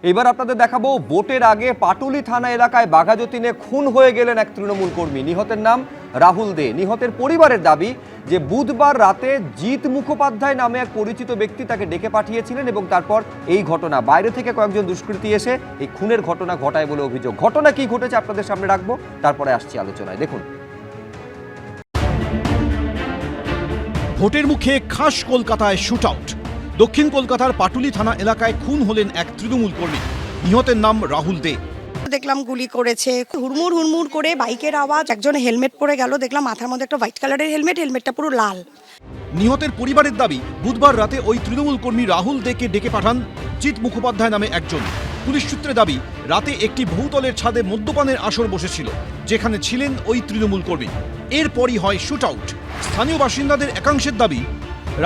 এবার আপনাদের দেখাবো ভোটের আগে পাটুলি থানা এলাকায় বাঘাযতীনে খুন হয়ে গেলেন এক তৃণমূল কর্মী। নিহতের নাম রাহুল দে। নিহতের পরিবারের দাবি যে বুধবার রাতে জিৎ মুখোপাধ্যায় নামে এক পরিচিত ব্যক্তি তাকে ডেকে পাঠিয়েছিলেন এবং তারপর এই ঘটনা, বাইরে থেকে কয়েকজন দুষ্কৃতী এসে এই খুনের ঘটনা ঘটায় বলে অভিযোগ। ঘটনা কি ঘটেছে আপনাদের সামনে রাখবো, তারপরে আসছি আলোচনায়। দেখুন। ভোটের মুখে খাস কলকাতায় শুট আউট। দক্ষিণ কলকাতার পাটুলি থানা এলাকায় খুন হলেন এক তৃণমূল কর্মী। নিহতের নাম রাহুল দে। দেখলাম গুলি করেছে, হুড়মুড় হুড়মুড় করে বাইকের আওয়াজ, একজন হেলমেট পরে গেল, দেখলাম মাথার মধ্যে একটা হোয়াইট কালারের হেলমেটটা পুরো লাল। নিহতের পরিবারের দাবি বুধবার রাতে ওই তৃণমূল কর্মী রাহুল দেকে ডেকে পাঠান জিৎ মুখোপাধ্যায় নামে একজন। পুলিশ সূত্রে দাবি রাতে একটি বহুতলের ছাদে মদ্যপানের আসর বসেছিল, যেখানে ছিলেন ওই তৃণমূল কর্মী। এরপরই হয় শুট আউট। স্থানীয় বাসিন্দাদের একাংশের দাবি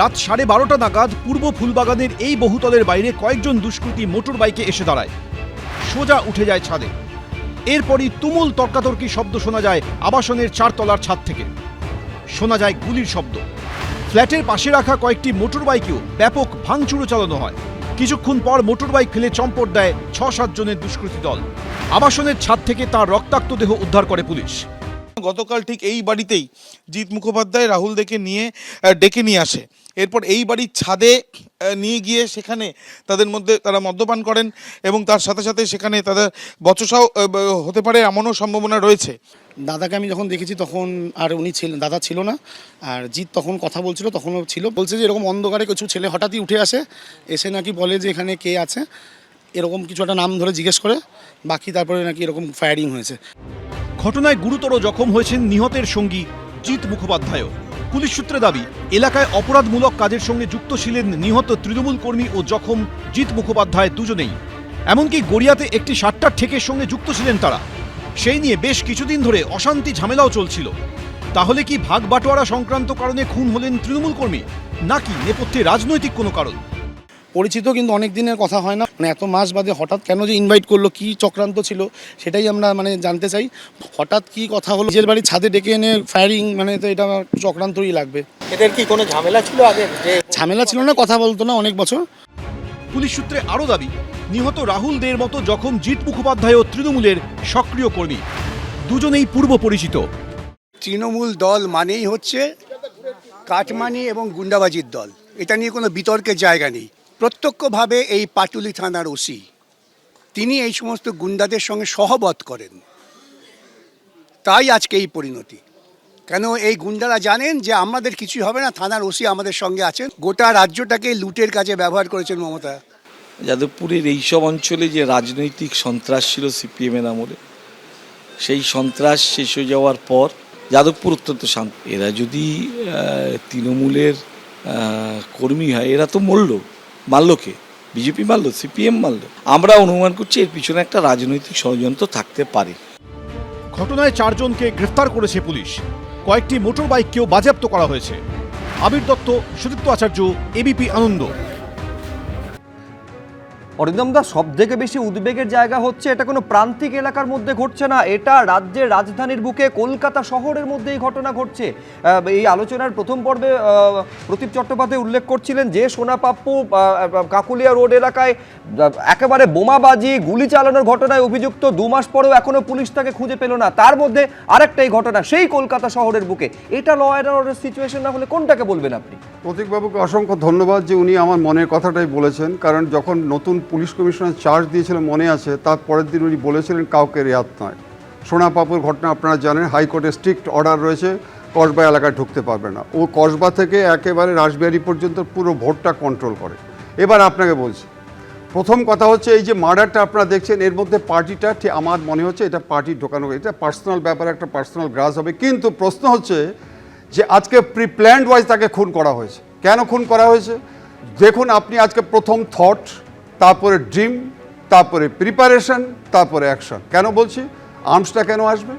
রাত 12:30 নাগাদ পূর্ব ফুলবাগানের এই বহুতলের বাইরে কয়েকজন দুষ্কৃতী মোটর বাইকে এসে দাঁড়ায়, সোজা উঠে যায় ছাদে। এরপরই তুমুল তর্কাতর্কি শব্দ শোনা যায় আবাসনের 4 তলার ছাদ থেকে। শোনা যায় গুলির শব্দ। ফ্ল্যাটের পাশে রাখা কয়েকটি মোটর বাইকেও ব্যাপক ভাঙচুরও চালানো হয়। কিছুক্ষণ পর মোটর বাইক ফেলে চম্পট দেয় 6-7 জনের দুষ্কৃতী দল। আবাসনের ছাদ থেকে তার রক্তাক্ত দেহ উদ্ধার করে পুলিশ। গতকাল ঠিক এই বাড়িতেই জিৎ মুখোপাধ্যায় রাহুল দেকে ডেকে নিয়ে আসে। এরপর এই বাড়ির ছাদে নিয়ে গিয়ে সেখানে তাদের মধ্যে তারা মদ্যপান করেন এবং তার সাথে সাথে সেখানে তাদের বচসাও হতে পারে এমনও সম্ভাবনা রয়েছে। দাদাকে আমি যখন দেখেছি তখন আর উনি ছিলেন, দাদা ছিল না, আর জিৎ তখন কথা বলছিল, তখনও ছিল। বলছে যে এরকম অন্ধকারে কিছু ছেলে হঠাৎই উঠে আসে, এসে নাকি বলে যে এখানে কে আছে, এরকম কিছু একটা নাম ধরে জিজ্ঞেস করে, বাকি তারপরে নাকি এরকম ফায়ারিং হয়েছে। ঘটনায় গুরুতর জখম হয়েছেন নিহতের সঙ্গী জিৎ মুখোপাধ্যায়ও। পুলিশ সূত্রে দাবি এলাকায় অপরাধমূলক কাজের সঙ্গে যুক্ত ছিলেন নিহত তৃণমূল কর্মী ও জখম জিৎ মুখোপাধ্যায় দুজনেই। এমনকি গড়িয়াতে একটি সাট্টার ঠেকের সঙ্গে যুক্ত ছিলেন তারা। সেই নিয়ে বেশ কিছুদিন ধরে অশান্তি ঝামেলাও চলছিল। তাহলে কি ভাগ বাটোয়ারা সংক্রান্ত কারণে খুন হলেন তৃণমূল কর্মী, নাকি নেপথ্যে রাজনৈতিক কোনো কারণ? পরিচিত, কিন্তু অনেক দিনের কথা হয় না, এত মাস বাদে হঠাৎ কেন যে ইনভাইট করলো, কি চক্রান্ত ছিল সেটাই আমরা জানতে চাই। হঠাৎ কি কথা হলো, নিজের বাড়ির ছাদে ডেকে এনে ফায়ারিং, তো এটা চক্রান্তই লাগবে। এদের কি কোনো ঝামেলা ছিল আগে? ঝামেলা ছিল না, কথা বলতো না অনেক বছর। পুলিশ সূত্রে আরও দাবি নিহত রাহুল দের মতো জখম জিৎ মুখোপাধ্যায় ও তৃণমূলের সক্রিয় কর্মী, দুজনেই পূর্ব পরিচিত। তৃণমূল দল মানেই হচ্ছে কাটমানি এবং গুন্ডাবাজির দল, এটা নিয়ে কোনো বিতর্কের জায়গা নেই। প্রত্যক্ষভাবে এই পাটুলি থানার ওসি তিনি এই সমস্ত গুন্ডাদের সঙ্গে সহবত করেন, তাই আজকে এই পরিণতি। কেন এই গুন্ডারা জানেন যে আমাদের কিছু হবে না, থানার ওসি আমাদের সঙ্গে আছেন। গোটা রাজ্যটাকে লুটের কাজে ব্যবহার করেছেন মমতা। যাদবপুরের এইসব অঞ্চলে যে রাজনৈতিক সন্ত্রাস ছিল সিপিএমের আমলে, সেই সন্ত্রাস শেষ হয়ে যাওয়ার পর যাদবপুর অত্যন্ত শান্ত। এরা যদি তৃণমূলের কর্মী হয়, এরা তো মারলকে বিজেপি মারল, সিপিএম মারল। আমরা অনুমান করছি এর পিছনে একটা রাজনৈতিক ষড়যন্ত্র থাকতে পারে। ঘটনায় 4 জনকে গ্রেফতার করেছে পুলিশ। কয়েকটি মোটর বাইককেও বাজেয়াপ্ত করা হয়েছে। আবির দত্ত, সুদীপ্ত আচার্য, এবিপি আনন্দ। অরিন্দম দা, সব থেকে বেশি উদ্বেগের জায়গা হচ্ছে এটা কোনো প্রান্তিক এলাকার মধ্যে ঘটছে না, এটা রাজ্যের রাজধানীর বুকে কলকাতা শহরের মধ্যে এই ঘটনা ঘটছে। এই আলোচনার প্রথম পর্বে প্রদীপ চট্টোপাধ্যায় উল্লেখ করছিলেন যে সোনাপাপ্পু কাকুলিয়া রোড এলাকায় একেবারে বোমাবাজি, গুলি চালানোর ঘটনায় অভিযুক্ত। 2 মাস পরেও এখনো পুলিশ তাকে খুঁজে পেল না। তার মধ্যে আরেকটাই ঘটনা সেই কলকাতা শহরের বুকে। এটা ল অ্যান্ড অর্ডার সিচুয়েশন না হলে কোনটাকে বলবেন আপনি? প্রতীকবাবুকে অসংখ্য ধন্যবাদ যে উনি আমার মনের কথাটাই বলেছেন। কারণ যখন নতুন পুলিশ কমিশনার চার্জ দিয়েছিল মনে আছে, তার পরের দিন উনি বলেছিলেন কাউকে রেয়াত নয়। সোনাপাপুর ঘটনা আপনারা জানেন, হাইকোর্টের স্ট্রিক্ট অর্ডার রয়েছে, কসবা এলাকায় ঢুকতে পারবে না। ও কসবা থেকে একেবারে রাসবিহারী পর্যন্ত পুরো ভোটটা কন্ট্রোল করে। এবার আপনাকে বলছি, প্রথম কথা হচ্ছে এই যে মার্ডারটা আপনারা দেখছেন, এর মধ্যে পার্টিটা ঠিক আমার মনে হচ্ছে এটা পার্টি ঢোকানো, এটা পার্সোনাল ব্যাপার, একটা পার্সোনাল গ্রাস হবে। কিন্তু প্রশ্ন হচ্ছে যে আজকে প্রি প্ল্যান্ড ওয়াইজ তাকে খুন করা হয়েছে। কেন খুন করা হয়েছে দেখুন আপনি। আজকে প্রথম থট, তারপরে ড্রিম, তারপরে প্রিপারেশন, তারপরে অ্যাকশন। কেন বলছি, আর্মসটা কেন আসবে,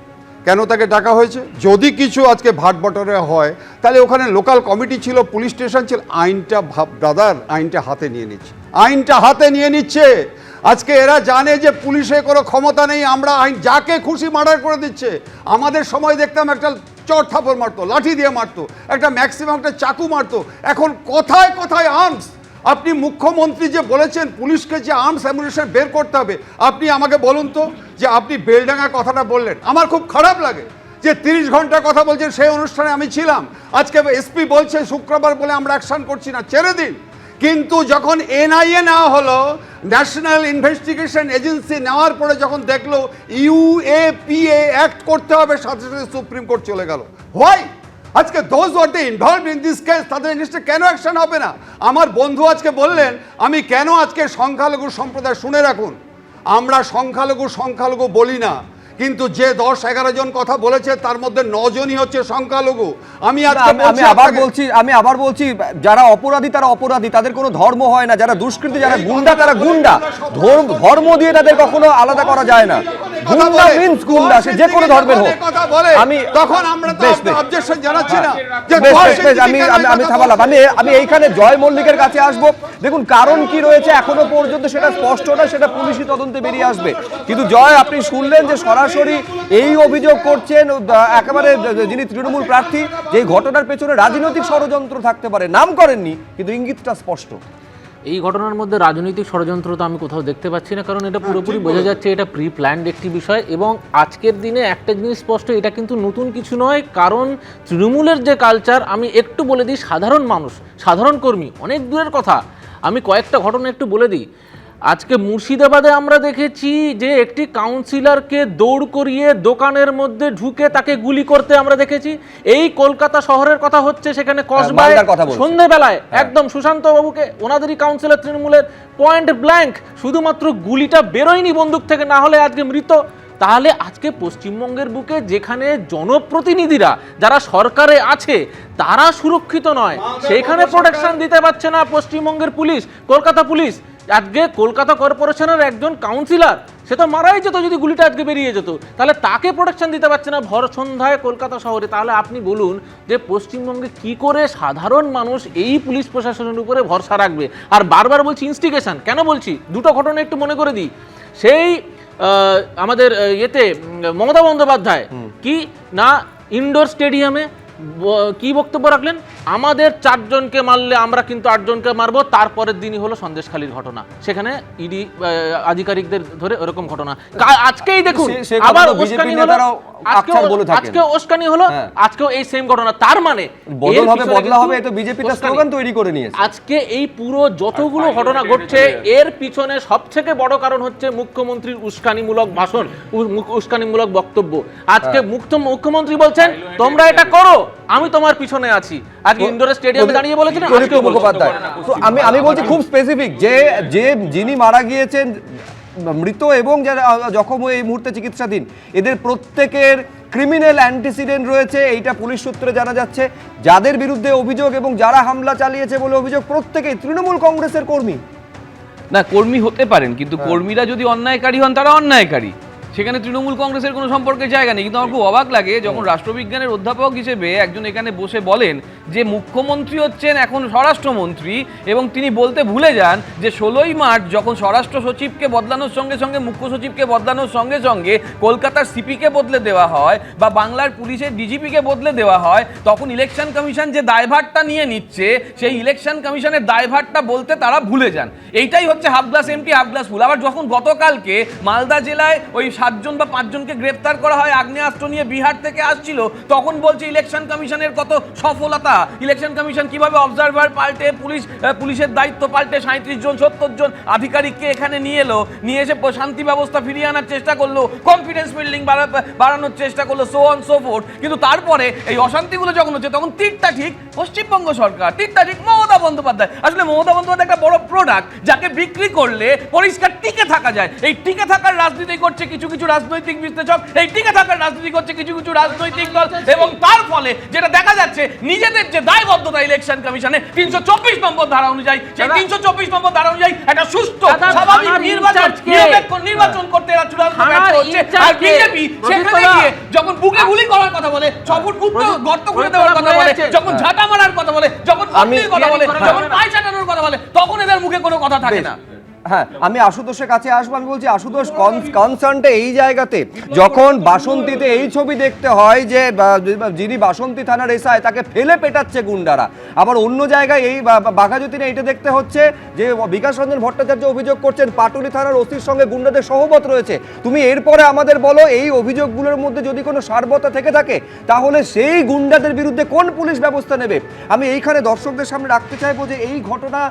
কেন তাকে ডাকা হয়েছে? যদি কিছু আজকে ভাট বটরে হয় তাহলে ওখানে লোকাল কমিটি ছিল, পুলিশ স্টেশন ছিল। আইনটা ব্রাদার, আইনটা হাতে নিয়ে নিচ্ছে, আইনটা হাতে নিয়ে নিচ্ছে। আজকে এরা জানে যে পুলিশের কোনো ক্ষমতা নেই, আমরা আইন যাকে খুশি মার্ডার করে দিচ্ছে। আমাদের সময় দেখতাম একটা চট থাপড় মারতো, লাঠি দিয়ে মারতো, একটা ম্যাক্সিমাম একটা চাকু মারতো। এখন কোথায় কোথায় আর্মস, আপনি মুখ্যমন্ত্রী যে বলেছেন পুলিশকে যে আর্মস অ্যামুনিশন বের করতে হবে, আপনি আমাকে বলুন তো যে আপনি বেলডাঙ্গা কথাটা বললেন, আমার খুব খারাপ লাগে যে 30 ঘন্টা কথা বলছেন, সেই অনুষ্ঠানে আমি ছিলাম। আজকে এসপি বলছে শুক্রবার বলে আমরা অ্যাকশন করছি না, ছেড়ে দিন। কিন্তু যখন এনআইএ নেওয়া হলো, ন্যাশনাল ইনভেস্টিগেশন এজেন্সি নেওয়ার পরে যখন দেখলো ইউএপিএ অ্যাক্ট করতে হবে, সাথে সাথে সুপ্রিম কোর্ট চলে গেল। হোয়াই? আজকে those are the involved in this case, তাদের এগেইনস্টে কেন অ্যাকশন হবে না? আমার বন্ধু আজকে বললেন আমি কেন আজকে সংখ্যালঘু সম্প্রদায়, শুনে রাখুন, আমরা সংখ্যালঘু বলি না, কিন্তু যে 10-11 জন কথা বলেছে তার মধ্যে 9 জনই হচ্ছে সংখ্যালঘু। আমি আবার বলছি যারা অপরাধী তারা অপরাধী, তাদের কোনো ধর্ম হয় না। যারা দুষ্কৃতী, যারা গুন্ডা তারা গুন্ডা। ধর্ম দিয়ে তাদের কখনো আলাদা করা যায় না। গুন্ডা মিন্স গুন্ডা, সে যে কোনো ধর্মের হোক। আমি তখন আমরা তো অবজেকশন জানাচ্ছি না যে আমি থামালাম। আমি এইখানে জয় মল্লিকের কাছে আসবো। দেখুন কারণ কি রয়েছে এখনো পর্যন্ত সেটা স্পষ্ট না, সেটা পুলিশি তদন্তে বেরিয়ে আসবে। কিন্তু জয়, আপনি শুনলেন যে সরাসরি এই অভিযোগ করছেন একেবারে যিনি তৃণমূল প্রার্থী, যে ঘটনার পেছনে রাজনৈতিক ষড়যন্ত্র থাকতে পারে। নাম করেননি কিন্তু ইঙ্গিতটা স্পষ্ট। এই ঘটনার মধ্যে রাজনৈতিক ষড়যন্ত্র তো আমি কোথাও দেখতে পাচ্ছি না, কারণ এটা পুরোপুরি বোঝা যাচ্ছে এটা প্রি প্ল্যান্ড একটি বিষয়। এবং আজকের দিনে একটা জিনিস স্পষ্ট, এটা কিন্তু নতুন কিছু নয়। কারণ তৃণমূলের যে কালচার, আমি একটু বলে দিই, সাধারণ মানুষ, সাধারণ কর্মী অনেক দূরের কথা, আমি কয়েকটা ঘটনা একটু বলে দিই। আজকে মুর্শিদাবাদে আমরা দেখেছি যে একটি কাউন্সিলরকে দৌড় করিয়ে দোকানের মধ্যে ঢুকে তাকে গুলি করতে আমরা দেখেছি। এই কলকাতা শহরের কথা হচ্ছে, সেখানে কসবায় সন্ধ্যেবেলায় একদম সুশান্ত বাবুকে, ওনাদেরই কাউন্সিলর তৃণমূলের, পয়েন্ট ব্ল্যাঙ্ক শুধুমাত্র গুলিটা বেরোয়নি বন্দুক থেকে, না হলে আজকে মৃত। তাহলে আজকে পশ্চিমবঙ্গের বুকে যেখানে জনপ্রতিনিধিরা যারা সরকারে আছে তারা সুরক্ষিত নয়, সেখানে প্রোটেকশন দিতে পারছে না পশ্চিমবঙ্গের পুলিশ, কলকাতা পুলিশ। আজকে কলকাতা কর্পোরেশনের একজন কাউন্সিলর, সে তো মারাই যেত যদি গুলিটা আজকে বেরিয়ে যেত, তাহলে তাকে প্রোটেকশন দিতে পারছে না ভর সন্ধ্যায় কলকাতা শহরে। তাহলে আপনি বলুন যে পশ্চিমবঙ্গে কি করে সাধারণ মানুষ এই পুলিশ প্রশাসনের উপরে ভরসা রাখবে? আর বারবার বলছি ইনস্টিগেশন, কেন বলছি? দুটো ঘটনা একটু মনে করে দিই। সেই আমাদের ইয়েতে মমতা বন্দ্যোপাধ্যায় কি না ইনডোর স্টেডিয়ামে কি বক্তব্য রাখলেন, আমাদের 4 জনকে মারলে আমরা কিন্তু 8 জনকে মারবো। তারপরের দিনই হলো সন্দেশখালীর ঘটনা, সেখানে ইডি আধিকারিকদের ধরে ওরকম ঘটনা। আজকেই দেখুন আবার উস্কানি হলো, আজকে উস্কানি হলো, আজকেও এই সেম ঘটনা। তার মানে বদল হবে, বদলা হবে, এটা বিজেপিটা স্লোগান তৈরি করে নিয়েছে। আজকে এই পুরো যতগুলো ঘটনা ঘটছে এর পিছনে সবথেকে বড় কারণ হচ্ছে মুখ্যমন্ত্রীর উস্কানিমূলক ভাষণ, উস্কানিমূলক বক্তব্য। আজকে মুখ্যমন্ত্রী বলছেন তোমরা এটা করো, আমি তোমার পিছনে আছি। আজকে ইনডোর স্টেডিয়ামে দাঁড়িয়ে বলেছেন মুখোপাধ্যায়। আমি বলছি খুব স্পেসিফিক যে যিনি মারা গিয়েছেন, মৃত এবং যারা জখম হয়ে এই মুহূর্তে চিকিৎসাধীন, এদের প্রত্যেকের ক্রিমিনাল অ্যান্টিসিডেন্ট রয়েছে, এইটা পুলিশ সূত্রে জানা যাচ্ছে। যাদের বিরুদ্ধে অভিযোগ এবং যারা হামলা চালিয়েছে বলে অভিযোগ, প্রত্যেকেই তৃণমূল কংগ্রেসের কর্মী। না, কর্মী হতে পারেন, কিন্তু কর্মীরা যদি অন্যায়কারী হন তারা অন্যায়কারী, সেখানে তৃণমূল কংগ্রেসের কোনো সম্পর্কের জায়গা নেই। কিন্তু আমার খুব অবাক লাগে যখন রাষ্ট্রবিজ্ঞানের অধ্যাপক হিসেবে একজন এখানে বসে বলেন যে মুখ্যমন্ত্রী হচ্ছেন এখন স্বরাষ্ট্রমন্ত্রী, এবং তিনি বলতে ভুলে যান যে 16ই মার্চ যখন স্বরাষ্ট্র সচিবকে বদলানোর সঙ্গে সঙ্গে, মুখ্য সচিবকে বদলানোর সঙ্গে সঙ্গে কলকাতার সিপিকে বদলে দেওয়া হয় বা বাংলার পুলিশের ডিজিপিকে বদলে দেওয়া হয়, তখন ইলেকশন কমিশন যে দায়ভারটা নিয়ে নিচ্ছে, সেই ইলেকশন কমিশনের দায়ভারটা বলতে তারা ভুলে যান। এইটাই হচ্ছে half glass empty half glass full. আবার যখন গতকালকে মালদা জেলায় ওই 7 জন বা 5 জনকে গ্রেফতার করা হয় আগ্নেয়াস্ত্র নিয়ে বিহার থেকে আসছিল, তখন বলছে ইলেকশন কমিশনের কত সফলতা, ইলেকশন কমিশন কিভাবে অবজারভার পাল্টে পুলিশের দায়িত্ব পাল্টে 37 জন 70 জন আধিকারিককে এখানে নিয়ে এলো, নিয়ে এসে শান্তি ব্যবস্থা ফিরিয়ে আনার চেষ্টা করলো, কনফিডেন্স বিল্ডিং বাড়ানোর চেষ্টা করলো, সো অন সো ফোর্থ। কিন্তু তারপরে এই অশান্তিগুলো যখন হচ্ছে তখন তীরটা ঠিক পশ্চিমবঙ্গ সরকার, তীরটা ঠিক মমতা বন্দ্যোপাধ্যায়। আসলে মমতা বন্দ্যোপাধ্যায় একটা বড় প্রোডাক্ট, যাকে বিক্রি করলে পরিষ্কার টিকে থাকা যায়। এই টিকে থাকার রাজনীতি করছে কিছু কিছু রাজনৈতিক বিশ্লেষক, এই টিকে থাকার রাজনীতি করছে কিছু কিছু রাজনৈতিক দল, এবং তার ফলে যেটা দেখা যাচ্ছে নিজেদের যে দায়বদ্ধতা ইলেকশন কমিশনে 324 নম্বর ধারা অনুযায়ী, সেই 324 নম্বর ধারা অনুযায়ী একটা সুষ্ঠু স্বাভাবিক নির্বাচন করতে এরা চূড়ান্ত ব্যর্থ হচ্ছে। আর বিজেপি সেখানে গিয়ে যখন বুকে গুলি করার কথা বলে, গর্ত খুঁড়ে দেওয়ার কথা বলে, যখন ঝাঁটা মারার কথা বলে, যখন কথা বলে, যখন পায়ে চাটানোর কথা বলে, তখন এদের মুখে কোনো কথা থাকে না। হ্যাঁ, আমি আশুতোষের কাছে আসবো। আমি বলছি আশুতোষ, কনসার্নটা এই জায়গাতে, যখন বাসন্তীতে এই ছবি দেখতে হয় যে যিনি বাসন্তী থানার এসআই তাকে ফেলে পেটাচ্ছে গুন্ডারা, আবার অন্য জায়গায় এই বাঘাযতীনে এটা দেখতে হচ্ছে যে বিকাশ রঞ্জন ভট্টাচার্য অভিযোগ করছেন পাটুলি থানার ওসির সঙ্গে গুন্ডাদের সহবত রয়েছে। তুমি এরপরে আমাদের বলো, এই অভিযোগগুলোর মধ্যে যদি কোনো সারবতা থেকে থাকে তাহলে সেই গুন্ডাদের বিরুদ্ধে কোন পুলিশ ব্যবস্থা নেবে? আমি এইখানে দর্শকদের সামনে রাখতে চাইবো যে এই ঘটনা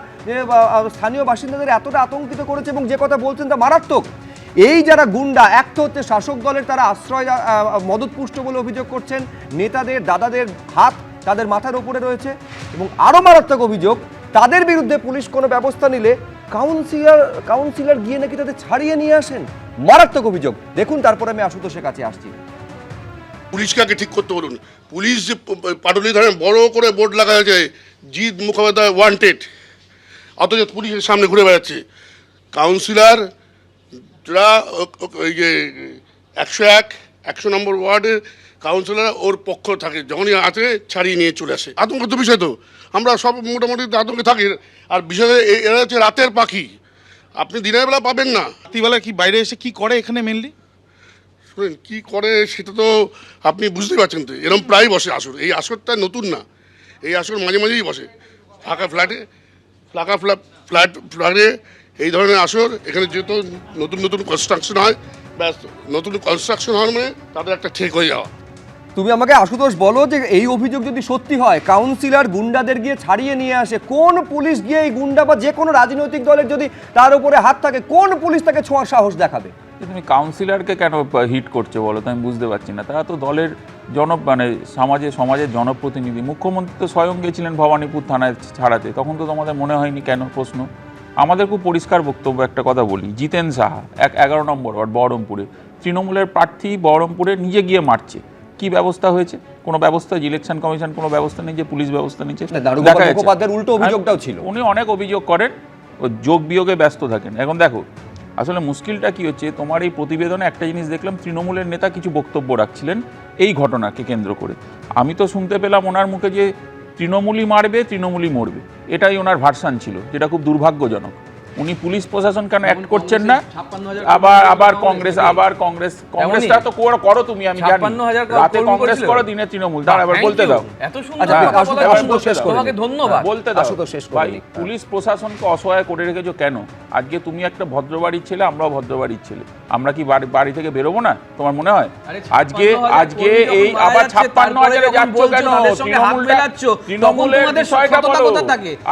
স্থানীয় বাসিন্দাদের এতটা আতঙ্কিত করেছে এবং যে কথা বলছেন তা মারাত্মক। এই যারা গুন্ডা, এক তো হচ্ছে শাসক দলের তারা আশ্রয় মদতপুষ্ট বলে অভিযোগ করছেন, নেতাদের দাদাদের হাত তাদের মাথার উপরে রয়েছে, এবং আরও মারাত্মক অভিযোগ তাদের বিরুদ্ধে পুলিশ কোনো ব্যবস্থা নিলে কাউন্সিলর গিয়ে নাকি তাদের ছাড়িয়ে নিয়ে আসেন। মারাত্মক অভিযোগ। দেখুন, তারপরে আমি আশুতোষের কাছে আসছি। পুলিশকে আগে ঠিক করতে বলুন। পুলিশ যে পাটুলি থানায় বড় করে বোর্ড লাগা আছে জিৎ মুখোপাধ্যায় ওয়ান্টেড, অথচ পুলিশের সামনে ঘুরে বেড়াচ্ছে। কাউন্সিলর যারা ওই যে 101 নম্বর ওয়ার্ডের কাউন্সিলর ওর পক্ষ থাকে, যখনই আছে ছাড়িয়ে নিয়ে চলে আসে। আতঙ্ক তো বিষয়, তো আমরা সব মোটামুটি আতঙ্কে থাকি। আর বিষয় এরা হচ্ছে রাতের পাখি, আপনি দিনের বেলা পাবেন না। রাত্রিবেলা কি বাইরে এসে কি করে এখানে মেনলি? শুনেন কী করে সেটা তো আপনি বুঝতে পারছেন। তো এরকম প্রায় বসে আসর। এই আসরটা নতুন না, এই আসর মাঝে মাঝেই বসে ফাঁকা ফ্ল্যাটে এই ধরনের আসর। এখানে যেহেতু নতুন নতুন কনস্ট্রাকশন হয়, ব্যাস নতুন কনস্ট্রাকশন হওয়ার মানে তাদের একটা ঠিক হয়ে যাওয়া। তুমি আমাকে আশুতোষ বলো যে এই অভিযোগ যদি সত্যি হয়, কাউন্সিলর গুন্ডাদের গিয়ে ছাড়িয়ে নিয়ে আসে, কোন পুলিশ গিয়ে এই গুন্ডা বা যে কোনো রাজনৈতিক দলের যদি তার উপরে হাত থাকে, কোন পুলিশ তাকে ছোঁয়ার সাহস দেখাবে? তুমি কাউন্সিলরকে কেন হিট করছে বলো তো, আমি বুঝতে পারছি না। তারা তো দলের সমাজের জনপ্রতিনিধি। মুখ্যমন্ত্রী তো স্বয়ং গেছিলেন ভবানীপুর থানায় ছাড়াতে, তখন তো তোমাদের মনে হয়নি কেন? প্রশ্ন আমাদের খুব পরিষ্কার বক্তব্য। একটা কথা বলি, জিতেন সাহা 11 নম্বর ওয়ার্ড বহরমপুরে, তৃণমূলের প্রার্থী বহরমপুরে নিজে গিয়ে মারছে। কি ব্যবস্থা হয়েছে? কোনো ব্যবস্থা, ইলেকশন কমিশন কোনো ব্যবস্থা নেই যে পুলিশ ব্যবস্থা নিচ্ছে। উল্টো অভিযোগটাও ছিল। উনি অনেক অভিযোগ করেন, যোগ বিয়োগে ব্যস্ত থাকেন। এখন দেখো আসলে মুশকিলটা কি হচ্ছে, তোমার এই প্রতিবেদনে একটা জিনিস দেখলাম, তৃণমূলের নেতা কিছু বক্তব্য রাখছিলেন এই ঘটনাকে কেন্দ্র করে। আমি তো শুনতে পেলাম ওনার মুখে যে তৃণমূলই মারবে, তৃণমূলই মরবে, এটাই ওনার ভার্সান ছিল, যেটা খুব দুর্ভাগ্যজনক। উনি পুলিশ প্রশাসন কেন অ্যাক্ট করছেন না? আবার কংগ্রেসটা তো করো তুমি, আমি জানি রাতে কংগ্রেস করো, দিনে তৃণমূল। আবার বলতে দাও, বলতে দাও। ভাই, পুলিশ প্রশাসনকে অসহায় করে রেখেছো কেন? আজকে তুমি একটা ভদ্রবাড়ির ছেলে, আমরাও ভদ্রবাড়ির ছেলে, আমরা কি বাড়ি থেকে বেরোবো না? তোমার মনে হয় আজকে এই আবার 56,000-এ যাচ্ছ কেন? তৃণমূলের বিষয়টা বলো।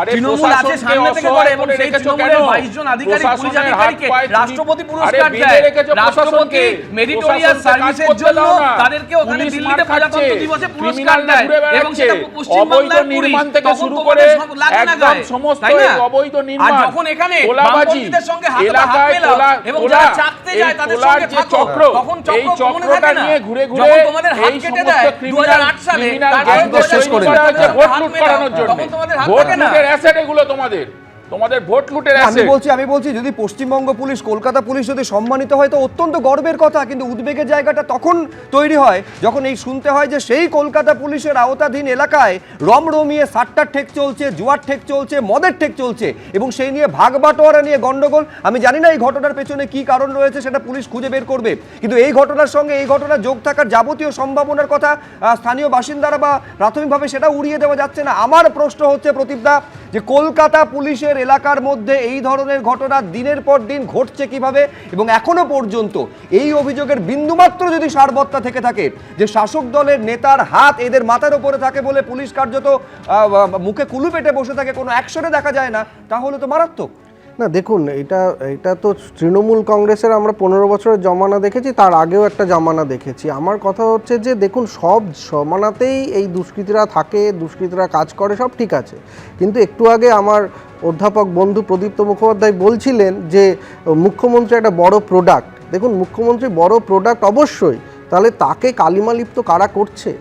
আরে প্রশাসনকে অসহায় করে রেখেছো কেন? 22 জন আধিকারিক, পুলিশ আধিকারিককে রাষ্ট্রপতি পুরস্কার দেয়, রাষ্ট্রপতি মেরিটোরিয়াস সার্ভিসের জন্য তাদেরকে ওখানে দিল্লিতে প্রজাতন্ত্র দিবসে পুরস্কার দেয়, এবং সেটা পশ্চিম বাংলার নির্মাণ থেকে শুরু করে একদম সমস্ত অবৈধ নির্মাণ। আর যখন এখানে বামপন্থীদের সঙ্গে হাত মেলাও এবং যারা চাকতে যায় তাদের সঙ্গে থাকো, তখন চক্র মনে থাকে না? যখন তোমাদের হাত কেটে দেয় 2008 সালে, তারপরে ভোট লুট করানোর জন্য, তখন তোমাদের হাত থাকে না? এগুলো তোমাদের ভোট লুটের আমি বলছি যদি পশ্চিমবঙ্গ পুলিশ, কলকাতা পুলিশ যদি সম্মানিত হয় তো অত্যন্ত গর্বের কথা, কিন্তু উদ্বেগের জায়গাটা তখন তৈরি হয় যখন এই শুনতে হয় যে সেই কলকাতা পুলিশের আওতাধীন এলাকায় রমরমিয়ে সাট্টার ঠেক চলছে, জুয়ার ঠেক চলছে, মদের ঠেক চলছে, এবং সেই নিয়ে ভাগ বাটোয়ারা নিয়ে গন্ডগোল। আমি জানি না এই ঘটনার পেছনে কি কারণ রয়েছে, সেটা পুলিশ খুঁজে বের করবে, কিন্তু এই ঘটনার সঙ্গে এই ঘটনার যোগ থাকার যাবতীয় সম্ভাবনার কথা স্থানীয় বাসিন্দারা বা প্রাথমিকভাবে সেটা উড়িয়ে দেওয়া যাচ্ছে না। আমার প্রশ্ন হচ্ছে প্রদীপদা, যে কলকাতা পুলিশের এলাকার মধ্যে এই ধরনের ঘটনা দিনের পর দিন ঘটছে কিভাবে, এবং এখনো পর্যন্ত এই অভিযোগের বিন্দুমাত্র যদি সারবত্তা থেকে থাকে যে শাসক দলের নেতার হাত এদের মাথার উপরে থাকে বলে পুলিশ কার্যত মুখে কুলু পেটে বসে থাকে, কোনো অ্যাকশনে দেখা যায় না, তাহলে তো মারাত্মক। না দেখুন, এটা তো তৃণমূল কংগ্রেসের আমরা 15 বছরের জমানা দেখেছি, তার আগেও একটা জমানা দেখেছি। আমার কথা হচ্ছে যে দেখুন, সব জমানাতেই এই দুষ্কৃতীরা থাকে, দুষ্কৃতীরা কাজ করে, সব ঠিক আছে, কিন্তু একটু আগে আমার অধ্যাপক বন্ধু প্রদীপ্ত মুখোপাধ্যায় বলছিলেন যে মুখ্যমন্ত্রী একটা বড় প্রোডাক্ট। দেখুন, মুখ্যমন্ত্রী বড় প্রোডাক্ট অবশ্যই, তাহলে তাকে কালিমালিপ্ত কারা করছে?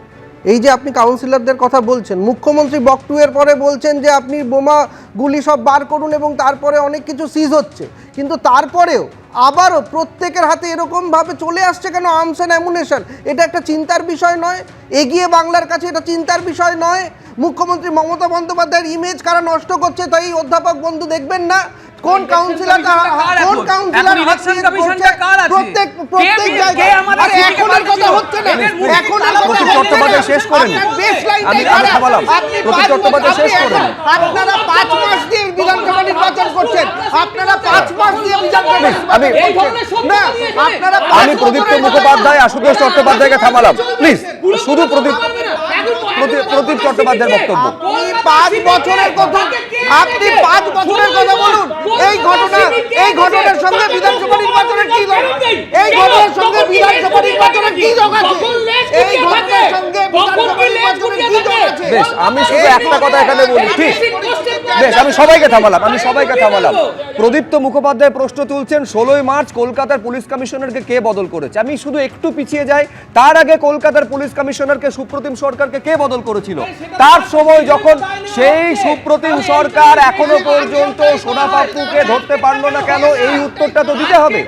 এই যে আপনি কাউন্সিলরদের কথা বলছেন, মুখ্যমন্ত্রী বকটুয়ের পরে বলছেন যে আপনি বোমা গুলি সব বার করুন, এবং তারপরে অনেক কিছু সিজ হচ্ছে, কিন্তু তারপরেও আবারও প্রত্যেকের হাতে এরকমভাবে চলে আসছে কেন আর্মস অ্যান্ড অ্যামুনেশন? এটা একটা চিন্তার বিষয় নয়? এগিয়ে বাংলার কাছে এটা চিন্তার বিষয় নয়? মুখ্যমন্ত্রী মমতা বন্দ্যোপাধ্যায়ের ইমেজ কারা নষ্ট করছে তাই অধ্যাপক বন্ধু দেখবেন না? কোন কাউন্সিলর কোন কাউন্সিলর ইলেকশন কমিশনটা কার আছে? প্রত্যেক জায়গায় আমাদের এখনের কথা হচ্ছে না, এখন প্রদীপ চট্টোপাধ্যায় শেষ করেন। আমি থামালাম। প্রদীপ চট্টোপাধ্যায় শেষ করেন। আপনারা 5 মাস দিয়ে বিধানসভা নির্বাচন করছেন, আপনারা 5 মাস দিয়ে বিধানসভা আমি প্রদীপ্ত মুখোপাধ্যায় আশুতোষ চট্টোপাধ্যায়কে থামালাম, প্লিজ। শুধু প্রদীপ চট্টোপাধ্যায়ের বক্তব্য। আপনি 5 বছরের কথা বলুন। এই ঘটনার সঙ্গে বিধানসভা নির্বাচনের কি যোগ? এই ঘটনার সঙ্গে বিধানসভা নির্বাচনের কি যোগ আছে? এই ঘটনার সঙ্গে বিধানসভা নির্বাচনের কি যোগ আছে? বেশ, আমি শুধু একটা কথা এখানে বলি, ঠিক? বেশ, আমি সবাইকে থামালাম। প্রদীপ্ত মুখোপাধ্যায় প্রশ্ন তুলছেন 16ই মার্চ কলকাতার পুলিশ কমিশনারকে কে বদল করেছে। আমি শুধু একটু পিছিয়ে যাই, তার আগে কলকাতার পুলিশ কমিশনারকে সুপ্রতিম সরকারকে কে বদল করেছিল? তার সময় যখন সেই সুপ্রতিম সরকার এখনো পর্যন্ত সোনা পাপ্পুকে ধরতে পারলো না কেন, এই উত্তরটা তো দিতে হবে।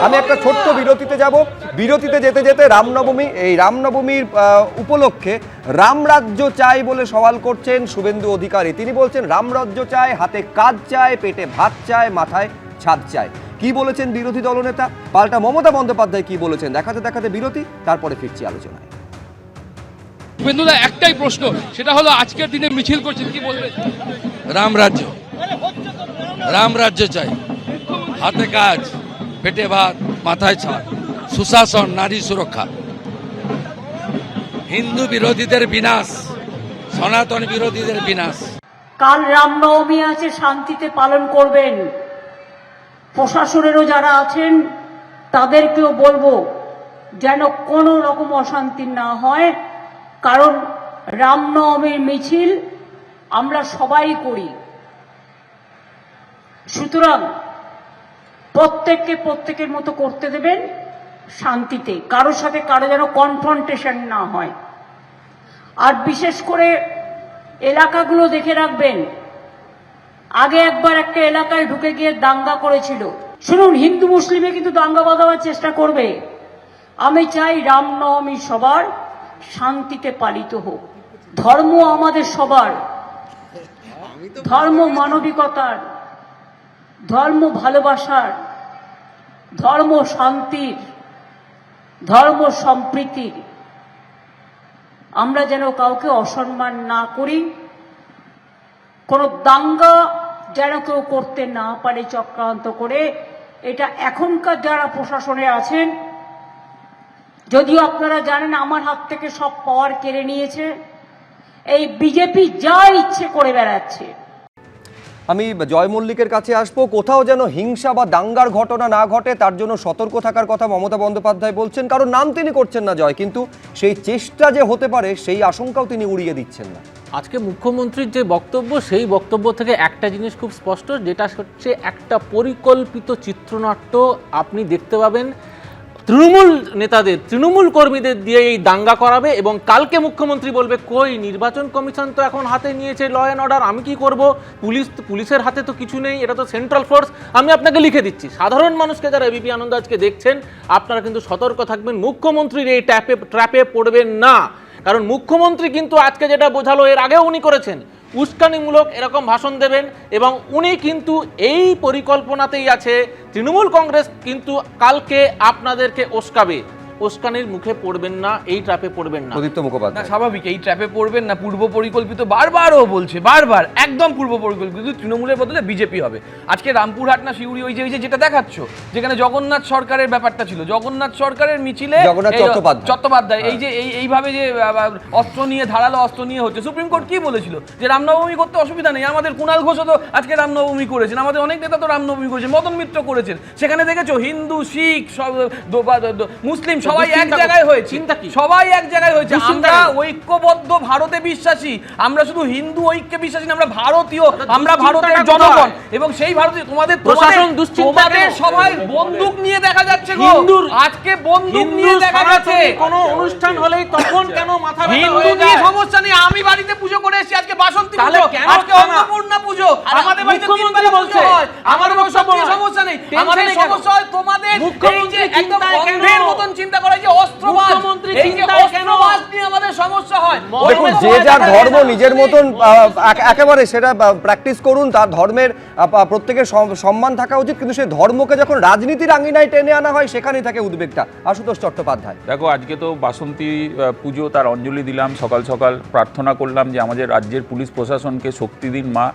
আমি একটা ছোট্ট বিরতিতে যাব। বিরতিতে যেতে যেতে রামনবমীর উপলক্ষে রামরাজ্য চাই বলে সওয়াল করছেন শুভেন্দু অধিকারী। তিনি বলছেন রামরাজ্য চাই, হাতে কাজ চাই, পেটে ভাত চাই, মাথায় ছাদ চাই। কি বলেছেন বিরোধী দলনেতা, পাল্টা মমতা বন্দ্যোপাধ্যায় কি বলেছেন, দেখাতে বিরতি, তারপরে ফিরছি আলোচনায়। শুভেন্দুদা, একটাই প্রশ্ন, সেটা হলো আজকের দিনে মিছিল করছেন, কি বলবেন? রামরাজ্য চাই, হাতে কাজ, পেটে ভাত, মাথায় ছাদ, সুশাসন, নারী সুরক্ষা, হিন্দু বিরোধীদের বিনাশ, সনাতন বিরোধীদের বিনাশ। কাল রামনবমী আছে, শান্তিতে পালন করবেন। প্রশাসনেরও যারা আছেন তাদেরকেও বলবো যেন কোনো রকম অশান্তি না হয়, কারণ রামনবমীর মিছিল আমরা সবাই করি। সুতরাং প্রত্যেকের মতো করতে দেবেন শান্তিতে, কারোর সাথে কারো যেন কনফ্রন্টেশন না হয়। আর বিশেষ করে এলাকাগুলো দেখে রাখবেন। আগে একবার একটা এলাকায় ঢুকে গিয়ে দাঙ্গা করেছিল। শুনুন, হিন্দু মুসলিমে কিন্তু দাঙ্গা বাঁধাবার চেষ্টা করবে। আমি চাই রামনবমী সবার শান্তিতে পালিত হোক। ধর্ম আমাদের সবার, ধর্ম মানবিকতার, ধর্ম ভালোবাসার, ধর্ম শান্তির, ধর্ম সম্প্রীতির। আমরা যেন কাউকে অসম্মান না করি, কোনো দাঙ্গা যেন কেউ করতে না পারে চক্রান্ত করে। এটা এখনকার যারা প্রশাসনে আছেন, যদিও আপনারা জানেন আমার হাত থেকে সব পাওয়ার কেড়ে নিয়েছে, এই বিজেপি যা ইচ্ছে করে বেড়াচ্ছে। আমি জয় মল্লিকের কাছে আসবো। কোথাও যেন হিংসা বা দাঙ্গার ঘটনা না ঘটে তার জন্য সতর্ক থাকার কথা মমতা বন্দ্যোপাধ্যায় বলছেন। কারণ নাম তিনি করছেন না জয়, কিন্তু সেই চেষ্টা যে হতে পারে সেই আশঙ্কাও তিনি উড়িয়ে দিচ্ছেন না। আজকে মুখ্যমন্ত্রীর যে বক্তব্য, সেই বক্তব্য থেকে একটা জিনিস খুব স্পষ্ট, যেটা হচ্ছে একটা পরিকল্পিত চিত্রনাট্য আপনি দেখতে পাবেন। তৃণমূল নেতাদের, তৃণমূল কর্মীদের দিয়ে এই দাঙ্গা করাবে এবং কালকে মুখ্যমন্ত্রী বলবে কই নির্বাচন কমিশন তো এখন হাতে নিয়েছে ল অ্যান্ড অর্ডার, আমি কি করব, পুলিশের হাতে তো কিছু নেই, এটা তো সেন্ট্রাল ফোর্স। আমি আপনাকে লিখে দিচ্ছি, সাধারণ মানুষকে যারা এবিপি আনন্দ আজকে দেখছেন, আপনারা কিন্তু সতর্ক থাকবেন, মুখ্যমন্ত্রীর এই ট্র্যাপে পড়বেন না। কারণ মুখ্যমন্ত্রী কিন্তু আজকে যেটা বোঝালো, এর আগেও উনি করেছেন, উস্কানিমূলক এরকম ভাষণ দেবেন এবং উনি কিন্তু এই পরিকল্পনাতেই আছে। তৃণমূল কংগ্রেস কিন্তু কালকে আপনাদেরকে উস্কাবে, উস্কানির মুখে পড়বেন না, এই ট্র্যাপে পড়বেন না। প্রদীপ্ত মুখোপাধ্যায়, স্বাভাবিক এই ট্র্যাপে পড়বেন না, পূর্ব পরিকল্পিত, বারবারও বলছে, বারবার একদম পূর্ব পরিকল্পিত, তৃণমূলের বদলে বিজেপি হবে। আজকে রামপুরহাট না শিউরি, ওই যে যেটা দেখাচ্ছ, যেখানে জগন্নাথ সরকারের ব্যাপারটা ছিল, জগন্নাথ সরকারের মিছিলে চট্টোপাধ্যায় এই যে এইভাবে যে অস্ত্র নিয়ে, ধারালো অস্ত্র নিয়ে হচ্ছে। সুপ্রিম কোর্ট কি বলেছিল যে রামনবমী করতে অসুবিধা নেই। আমাদের কুণাল ঘোষও তো আজকে রামনবমী করেছেন, আমাদের অনেক নেতা তো রামনবমী করেছেন, মদন মিত্র করেছেন। সেখানে দেখেছো হিন্দু, শিখ, মুসলিম সবাই এক জায়গায় হয়েছে, সবাই এক জায়গায় হয়েছে। আমরা ঐক্যবদ্ধ ভারতে বিশ্বাসী, আমরা শুধু হিন্দু ঐক্যে বিশ্বাসী না, আমরা ভারতীয়, আমরা ভারতের জনগণ। এবং সেই ভারতীয় তোমাদের সবাই বন্দুক নিয়ে দেখা যাচ্ছে, আজকে বন্দুক নিয়ে দেখা যাচ্ছে। কোনো অনুষ্ঠান হলেই তখন কেন মাথা ব্যথা হিন্দু নিয়ে সমস্যা নেই, আমি বাড়িতে পুজো করে এসেছি, আজকে বাসন্তী পুজো, আজকে অন্নপূর্ণা পুজো, আমাদের বাড়িতে তিনবার পুজো হয়, আমাদের সমস্যা নেই। আমাদের সমস্যা হয় তোমাদের এই যে একদম অন্ধের মতন চিন্তা করে যে অস্ত্রবাজ, এই যে অস্ত্রবাজ নিয়ে আমাদের সমস্যা হয়। দেখুন, যে যার ধর্ম নিজের মতন একেবারে সেটা প্র্যাকটিস করুন, তার ধর্মের প্রত্যেকের সম্মান থাকা উচিত, কিন্তু সেই ধর্মকে যখন রাজনীতির আঙিনায় টেনে আনা হয় সেখানেই থাকে উদ্বেগটা। আশুতোষ চট্টোপাধ্যায়, দেখো আজকে তো বাসন্তী পুজো, তার অঞ্জলি দিলাম, সকাল সকাল প্রার্থনা করলাম যে আমাদের রাজ্যের পুলিশ প্রশাসনকে শক্তি দিন মা,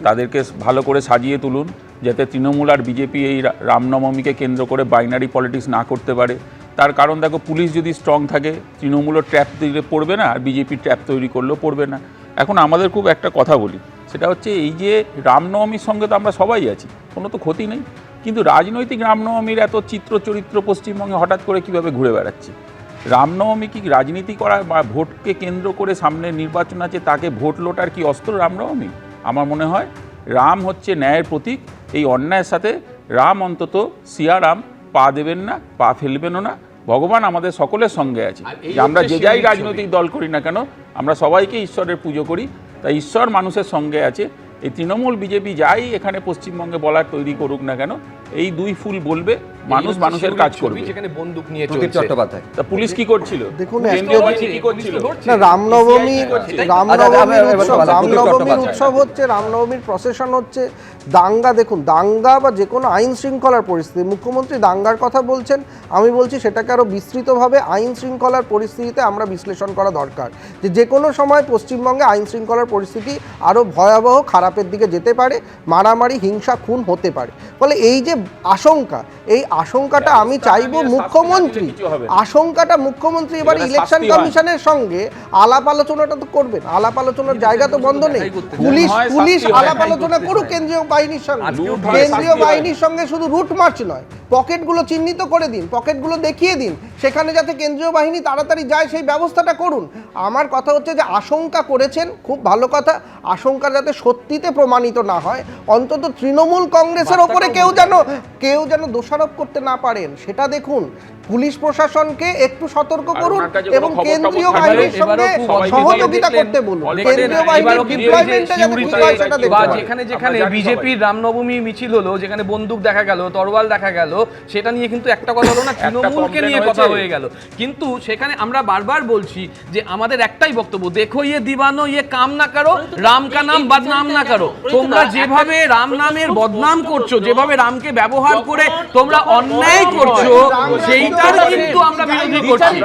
তাদেরকে ভালো করে সাজিয়ে তুলুন যাতে তৃণমূল আর বিজেপি এই রামনবমীকে কেন্দ্র করে বাইনারি পলিটিক্স না করতে পারে। তার কারণ দেখো, পুলিশ যদি স্ট্রং থাকে তৃণমূলও ট্র্যাপ দিলে পড়বে না, আর বিজেপি ট্র্যাপ তৈরি করলেও পড়বে না। এখন আমাদের খুব একটা কথা বলি, সেটা হচ্ছে এই যে রামনবমীর সঙ্গে তো আমরা সবাই আছি, কোনো তো ক্ষতি নেই, কিন্তু রাজনৈতিক রামনবমীর এত চিত্র চরিত্র পশ্চিমবঙ্গে হঠাৎ করে কিভাবে ঘুরে বেড়াচ্ছে? রামনবমী কি রাজনীতি করা বা ভোটকে কেন্দ্র করে সামনে নির্বাচন আছে তাকে ভোট লোটার কি অস্ত্র রামনবমী? আমার মনে হয় রাম হচ্ছে ন্যায়ের প্রতীক। এই অন্যায়ের সাথে রাম অন্তত সিয়ারাম পা দেবেন না, পা ফেলবেনও না। ভগবান আমাদের সকলের সঙ্গে আছে, যে আমরা যে যাই রাজনৈতিক দল করি না কেন আমরা সবাইকে ঈশ্বরের পুজো করি, তাই ঈশ্বর মানুষের সঙ্গে আছে। এই তৃণমূল বিজেপি যাই এখানে পশ্চিমবঙ্গে বলার তৈরি করুক না কেন, এই দুই ফুল বলবে, মানুষ মানুষের কাজ করবে। যেখানে বন্দুক নিয়ে প্রদীপ চট্টোপাধ্যায়, তা পুলিশ কি করছিল? দেখুন, কেন্দ্রীয় বাহিনী কি করছিল? না, রামনবমীর উৎসব হচ্ছে, রামনবমীর প্রসেশন হচ্ছে, দাঙ্গা, দেখুন দাঙ্গা বা যে কোনো আইন শৃঙ্খলার পরিস্থিতি, মুখ্যমন্ত্রী দাঙ্গার কথা বলছেন, আমি বলছি সেটাকে আরও বিস্তৃতভাবে আইন শৃঙ্খলার পরিস্থিতিতে আমরা বিশ্লেষণ করা দরকার, যে কোনো সময় পশ্চিমবঙ্গে আইন শৃঙ্খলার পরিস্থিতি আরও ভয়াবহ খারাপের দিকে যেতে পারে, মারামারি হিংসা খুন হতে পারে। ফলে এই যে আশঙ্কা, এই আশঙ্কাটা আমি চাইবো মুখ্যমন্ত্রী, এবার ইলেকশন কমিশনের সঙ্গে আলাপ আলোচনাটা তো করবেন, আলাপ আলোচনার জায়গা তো বন্ধ নেই, পুলিশ আলাপ আলোচনা করুক কেন্দ্রীয় বাহিনীর সঙ্গে, কেন্দ্রীয় বাহিনীর সঙ্গে শুধু রুট মার্চ নয়, পকেটগুলো চিহ্নিত করে দিন, পকেটগুলো দেখিয়ে দিন, সেখানে যাতে কেন্দ্রীয় বাহিনী তাড়াতাড়ি যায় সেই ব্যবস্থাটা করুন। আমার কথা হচ্ছে যে আশঙ্কা করেছেন, খুব ভালো কথা, আশঙ্কা যাতে সত্যিতে প্রমাণিত না হয়, অন্তত তৃণমূল কংগ্রেসের ওপরে কেউ যেন দোষারোপ করতে না পারেন সেটা দেখুন। পুলিশ প্রশাসনকে একটু সতর্ক করুন এবং কেন্দ্রীয় বাহিনীর সঙ্গে সহযোগিতা করতে বলুন, কেন্দ্রীয় বাহিনীর ডিপ্লয়মেন্টে যাতে ঠিক হয় সেটা দেখুন। যেখানে যেখানে বিজেপির রামনবমী মিছিল হলো, যেখানে বন্দুক দেখা গেল, তরোয়াল দেখা গেল, সেটা নিয়ে কিন্তু একটা কথা হলো না, তৃণমূলকে নিয়ে কথা হয়ে গেল। কিন্তু সেখানে আমরা বারবার বলছি যে আমাদের একটাই বক্তব্য, দেখো ইয়ে দিবানো ইয়ে কাম না করো, রাম কা নাম বদনাম না করো। তোমরা যেভাবে রাম নামের বদনাম করছো, যেভাবে রামকে ব্যবহার করে তোমরা অন্যায় করছো, সেইটার কিন্তু আমরা বিরোধী করছি।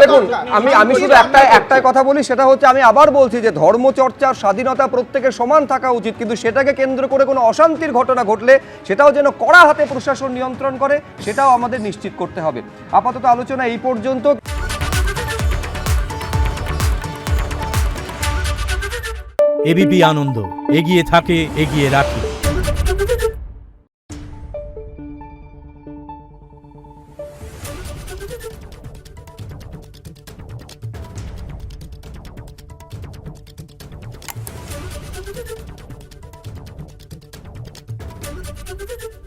দেখুন, আমি শুধু একটাই কথা বলি, সেটা হচ্ছে, আমি আবার বলছি যে ধর্মচর্চার স্বাধীনতা প্রত্যেকের সমান থাকা উচিত, কিন্তু সেটাকে কেন্দ্র করে কোনো অশান্তির ঘটনা ঘটলে সেটাও যেন কড়া হাতে প্রশাসন নিয়ন্ত্রণ করে, সেটাও আমাদের নিশ্চিত করতে হবে। আপাতত আলোচনা এই পর্যন্ত। এবিপি আনন্দ, এগিয়ে থাকে, এগিয়ে রাখে। Thank you.